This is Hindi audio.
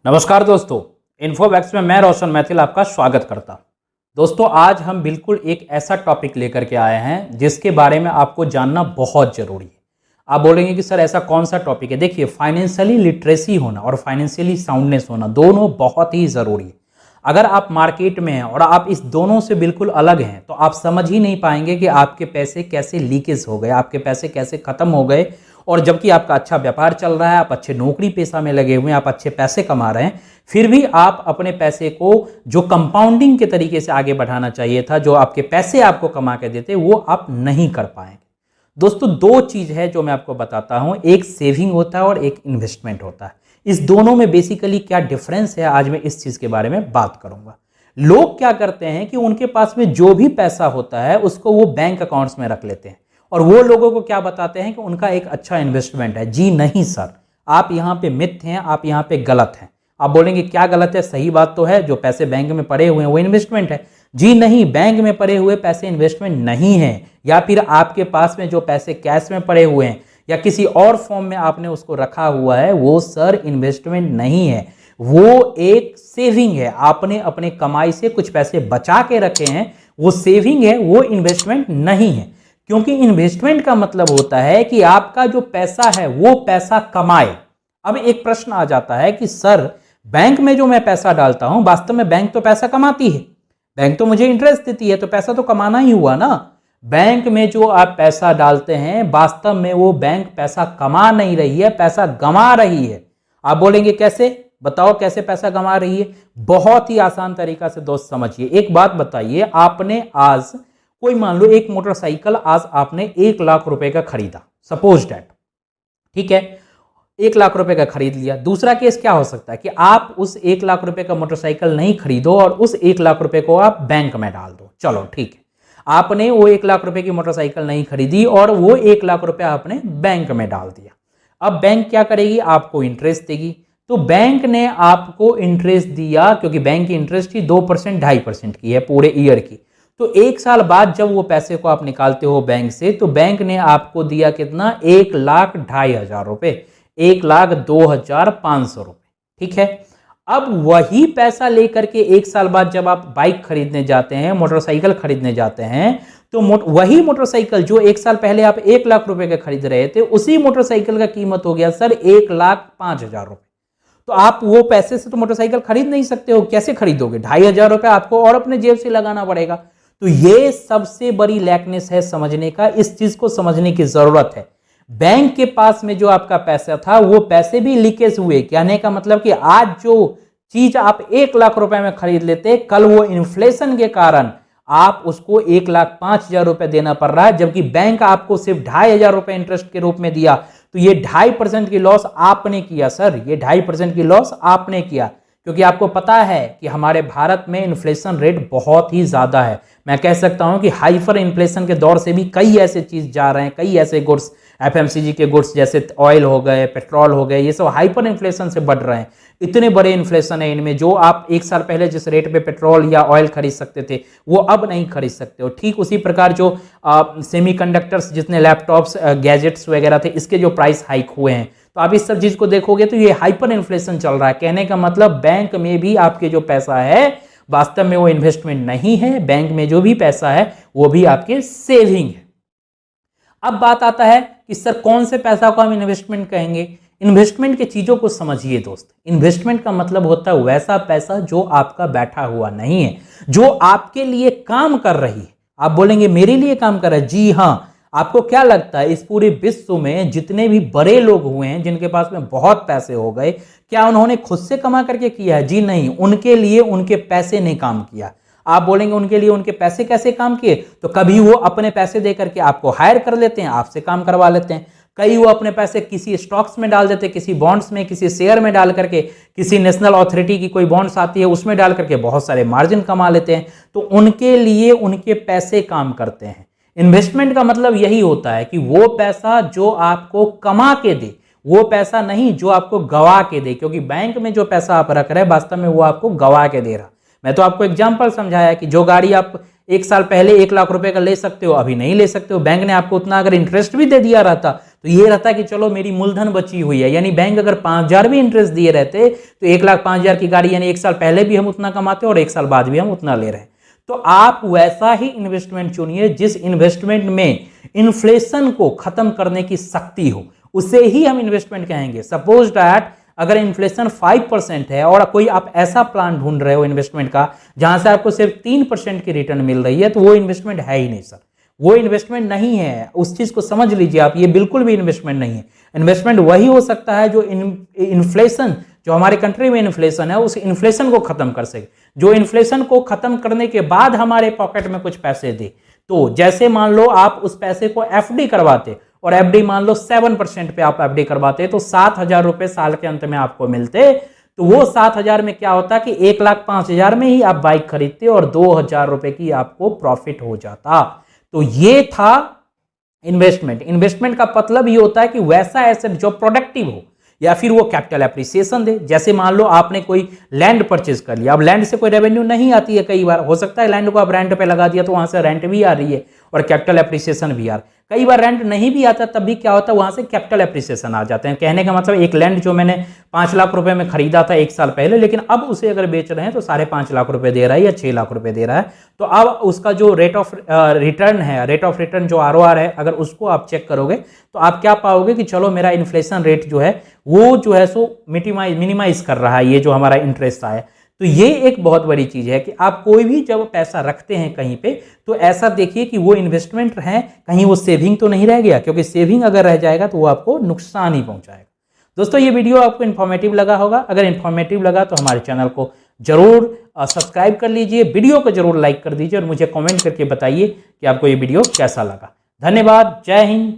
नमस्कार दोस्तों, इन्फोवैक्स में मैं रोशन मैथिल आपका स्वागत करता हूं। दोस्तों, आज हम बिल्कुल एक ऐसा टॉपिक लेकर के आए हैं जिसके बारे में आपको जानना बहुत जरूरी है। आप बोलेंगे कि सर ऐसा कौन सा टॉपिक है। देखिए, फाइनेंशियली लिटरेसी होना और फाइनेंशियली साउंडनेस होना दोनों बहुत ही ज़रूरी है। अगर आप मार्केट में हैं और आप इस दोनों से बिल्कुल अलग हैं तो आप समझ ही नहीं पाएंगे कि आपके पैसे कैसे लीकेज हो गए, आपके पैसे कैसे खत्म हो गए। और जबकि आपका अच्छा व्यापार चल रहा है, आप अच्छे नौकरी पेशा में लगे हुए हैं, आप अच्छे पैसे कमा रहे हैं, फिर भी आप अपने पैसे को जो कंपाउंडिंग के तरीके से आगे बढ़ाना चाहिए था, जो आपके पैसे आपको कमा के देते, वो आप नहीं कर पाएंगे। दोस्तों, दो चीज है जो मैं आपको बताता हूं, एक सेविंग होता है और एक इन्वेस्टमेंट होता है। इस दोनों में बेसिकली क्या डिफरेंस है, आज मैं इस चीज के बारे में बात करूंगा। लोग क्या करते हैं कि उनके पास में जो भी पैसा होता है उसको वो बैंक अकाउंट्स में रख लेते हैं और वो लोगों को क्या बताते हैं कि उनका एक अच्छा इन्वेस्टमेंट है। जी नहीं सर, आप यहाँ पे मिथ हैं, आप यहाँ पे गलत हैं। आप बोलेंगे क्या गलत है, सही बात तो है, जो पैसे बैंक में पड़े हुए हैं वो इन्वेस्टमेंट है। जी नहीं, बैंक में पड़े हुए पैसे इन्वेस्टमेंट नहीं है, या फिर आपके पास में जो पैसे कैश में पड़े हुए हैं या किसी और फॉर्म में आपने उसको रखा हुआ है, वो सर इन्वेस्टमेंट नहीं है, वो एक सेविंग है। आपने अपने कमाई से कुछ पैसे बचा के रखे हैं, वो सेविंग है, वो इन्वेस्टमेंट नहीं है। क्योंकि इन्वेस्टमेंट का मतलब होता है कि आपका जो पैसा है वो पैसा कमाए। अब एक प्रश्न आ जाता है कि सर, बैंक में जो मैं पैसा डालता हूं, वास्तव में बैंक तो पैसा कमाती है, बैंक तो मुझे इंटरेस्ट देती है, तो पैसा तो कमाना ही हुआ ना। बैंक में जो आप पैसा डालते हैं, वास्तव में वो बैंक पैसा कमा नहीं रही है, पैसा गंवा रही है। आप बोलेंगे कैसे, बताओ कैसे पैसा गंवा रही है। बहुत ही आसान तरीका से दोस्त समझिए। एक बात बताइए, आपने आज कोई मान लो एक मोटरसाइकिल आज आपने 1 लाख रुपए का खरीदा, सपोज डैट, ठीक है, 1 लाख रुपए का खरीद लिया। दूसरा केस क्या हो सकता है कि आप उस 1 लाख रुपए का मोटरसाइकिल नहीं खरीदो और उस 1 लाख रुपए को आप बैंक में डाल दो। चलो ठीक है, आपने वो 1 लाख रुपए की मोटरसाइकिल नहीं खरीदी और वो 1 लाख रुपए आपने बैंक में डाल दिया। अब बैंक क्या करेगी, आपको इंटरेस्ट देगी। तो बैंक ने आपको इंटरेस्ट दिया, क्योंकि बैंक की इंटरेस्ट ही 2% 2.5% की है पूरे ईयर की। तो 1 साल बाद जब वो पैसे को आप निकालते हो बैंक से, तो बैंक ने आपको दिया कितना, 1,02,500 रुपए, 1,02,500 रुपए, ठीक है। अब वही पैसा लेकर के 1 साल बाद जब आप बाइक खरीदने जाते हैं, मोटरसाइकिल खरीदने जाते हैं, तो वही मोटरसाइकिल जो 1 साल पहले आप 1 लाख रुपए का खरीद रहे थे, उसी मोटरसाइकिल का कीमत हो गया सर 1,05,000 रुपए। तो आप वो पैसे से तो मोटरसाइकिल खरीद नहीं सकते हो, कैसे खरीदोगे, 2,500 रुपए आपको और अपने जेब से लगाना पड़ेगा। तो ये सबसे बड़ी लैकनेस है समझने का, इस चीज को समझने की जरूरत है। बैंक के पास में जो आपका पैसा था वो पैसे भी लीकेज हुए। कहने का मतलब कि आज जो चीज आप 1 लाख रुपए में खरीद लेते, कल वो इन्फ्लेशन के कारण आप उसको 1,05,000 रुपए देना पड़ रहा है, जबकि बैंक आपको सिर्फ 2,500 रुपए इंटरेस्ट के रूप में दिया। तो ये 2.5% की लॉस आपने किया सर, ये 2.5% की लॉस आपने किया। क्योंकि आपको पता है कि हमारे भारत में इन्फ्लेशन रेट बहुत ही ज्यादा है। मैं कह सकता हूं कि हाइपर इन्फ्लेशन के दौर से भी कई ऐसे चीज जा रहे हैं, कई ऐसे गुड्स, एफएमसीजी के गुड्स जैसे ऑयल हो गए, पेट्रोल हो गए, ये सब हाइपर इन्फ्लेशन से बढ़ रहे हैं। इतने बड़े इन्फ्लेशन है इनमें, जो आप 1 साल पहले जिस रेट पे पेट्रोल या ऑयल खरीद सकते थे वो अब नहीं खरीद सकते हो। ठीक उसी प्रकार जो सेमीकंडक्टर्स, जितने लैपटॉप्स, गैजेट्स वगैरह थे, इसके जो प्राइस हाइक हुए हैं, तो आप इस सब चीज को देखोगे तो ये हाइपर इन्फ्लेशन चल रहा है। कहने का मतलब बैंक में भी आपके जो पैसा है वास्तव में वो इन्वेस्टमेंट नहीं है, बैंक में जो भी पैसा है वो भी आपके सेविंग है। अब बात आता है कि सर कौन से पैसा को हम इन्वेस्टमेंट कहेंगे। इन्वेस्टमेंट की चीजों को समझिए दोस्त। इन्वेस्टमेंट का मतलब होता है वैसा पैसा जो आपका बैठा हुआ नहीं है, जो आपके लिए काम कर रही है। आप बोलेंगे मेरे लिए काम कर रहा है, जी हाँ। आपको क्या लगता है इस पूरे विश्व में जितने भी बड़े लोग हुए हैं, जिनके पास में बहुत पैसे हो गए, क्या उन्होंने खुद से कमा करके किया है? जी नहीं, उनके लिए उनके पैसे ने काम किया। आप बोलेंगे उनके लिए उनके पैसे कैसे काम किए, तो कभी वो अपने पैसे दे करके आपको हायर कर लेते हैं, आपसे काम करवा लेते हैं। कई वो अपने पैसे किसी स्टॉक्स में डाल देते, किसी बॉन्ड्स में, किसी शेयर में डाल करके, किसी नेशनल अथॉरिटी की कोई बॉन्ड्स आती है उसमें डाल करके बहुत सारे मार्जिन कमा लेते हैं। तो उनके लिए उनके पैसे काम करते हैं। इन्वेस्टमेंट का मतलब यही होता है कि वो पैसा जो आपको कमा के दे, वो पैसा नहीं जो आपको गवा के दे। क्योंकि बैंक में जो पैसा आप रख रहे हैं वास्तव में वो आपको गवा के दे रहा। मैं तो आपको एग्जांपल समझाया कि जो गाड़ी आप 1 साल पहले 1 लाख रुपए का ले सकते हो, अभी नहीं ले सकते हो। बैंक ने आपको उतना अगर इंटरेस्ट भी दे दिया रहता तो ये रहता है कि चलो मेरी मूलधन बची हुई है, यानी बैंक अगर 5,000 भी इंटरेस्ट दिए रहते तो 1,05,000 की गाड़ी, यानी 1 साल पहले भी हम उतना कमाते और 1 साल बाद भी हम उतना ले रहे हैं। तो आप वैसा ही इन्वेस्टमेंट चुनिए जिस इन्वेस्टमेंट में इन्फ्लेशन को खत्म करने की शक्ति हो, उसे ही हम इन्वेस्टमेंट कहेंगे। सपोज दैट अगर इन्फ्लेशन 5% है और कोई आप ऐसा प्लान ढूंढ रहे हो इन्वेस्टमेंट का जहां से आपको सिर्फ 3% की रिटर्न मिल रही है, तो वो इन्वेस्टमेंट है ही नहीं सर, वो इन्वेस्टमेंट नहीं है। उस चीज को समझ लीजिए आप, ये बिल्कुल भी इन्वेस्टमेंट नहीं है। इन्वेस्टमेंट वही हो सकता है जो इन्फ्लेशन, जो हमारे कंट्री में इन्फ्लेशन है, उस इन्फ्लेशन को खत्म कर सके, जो इन्फ्लेशन को खत्म करने के बाद हमारे पॉकेट में कुछ पैसे दे। तो जैसे मान लो आप उस पैसे को एफडी करवाते और एफडी मान लो 7% पे आप एफडी करवाते, तो 7,000 रुपए साल के अंत में आपको मिलते। तो वो 7,000 में क्या होता कि 1,05,000 में ही आप बाइक खरीदते और 2,000 रुपए की आपको प्रॉफिट हो जाता। तो ये था इन्वेस्टमेंट। इन्वेस्टमेंट का मतलब ये होता है कि वैसा एसेट जो प्रोडक्टिव हो या फिर वो कैपिटल एप्रिसिएशन दे। जैसे मान लो आपने कोई लैंड परचेज कर लिया, अब लैंड से कोई रेवेन्यू नहीं आती है, कई बार हो सकता है लैंड को आप रेंट पे लगा दिया तो वहां से रेंट भी आ रही है और कैपिटल एप्रिसिएशन भी आ रहा है। कई बार रेंट नहीं भी आता तब भी क्या होता है, वहां से कैपिटल एप्रिसिएशन आ जाते हैं। कहने का मतलब एक लैंड जो मैंने 5 लाख रुपए में खरीदा था 1 साल पहले, लेकिन अब उसे अगर बेच रहे हैं तो 5.5 लाख रुपए दे रहा है या 6 लाख रुपए दे रहा है, तो अब उसका जो रेट ऑफ रिटर्न है, रेट ऑफ रिटर्न जो आरओआर है, अगर उसको आप चेक करोगे तो आप क्या पाओगे कि चलो मेरा इन्फ्लेशन रेट जो है वो जो है सो मिनिमाइज कर रहा है, ये जो हमारा इंटरेस्ट आया। तो ये एक बहुत बड़ी चीज है कि आप कोई भी जब पैसा रखते हैं कहीं पे, तो ऐसा देखिए कि वो इन्वेस्टमेंट है, कहीं वो सेविंग तो नहीं रह गया, क्योंकि सेविंग अगर रह जाएगा तो वो आपको नुकसान ही पहुंचाएगा। दोस्तों ये वीडियो आपको इन्फॉर्मेटिव लगा होगा, अगर इन्फॉर्मेटिव लगा तो हमारे चैनल को जरूर सब्सक्राइब कर लीजिए, वीडियो को जरूर लाइक कर दीजिए और मुझे कमेंट करके बताइए कि आपको ये वीडियो कैसा लगा। धन्यवाद, जय हिंद।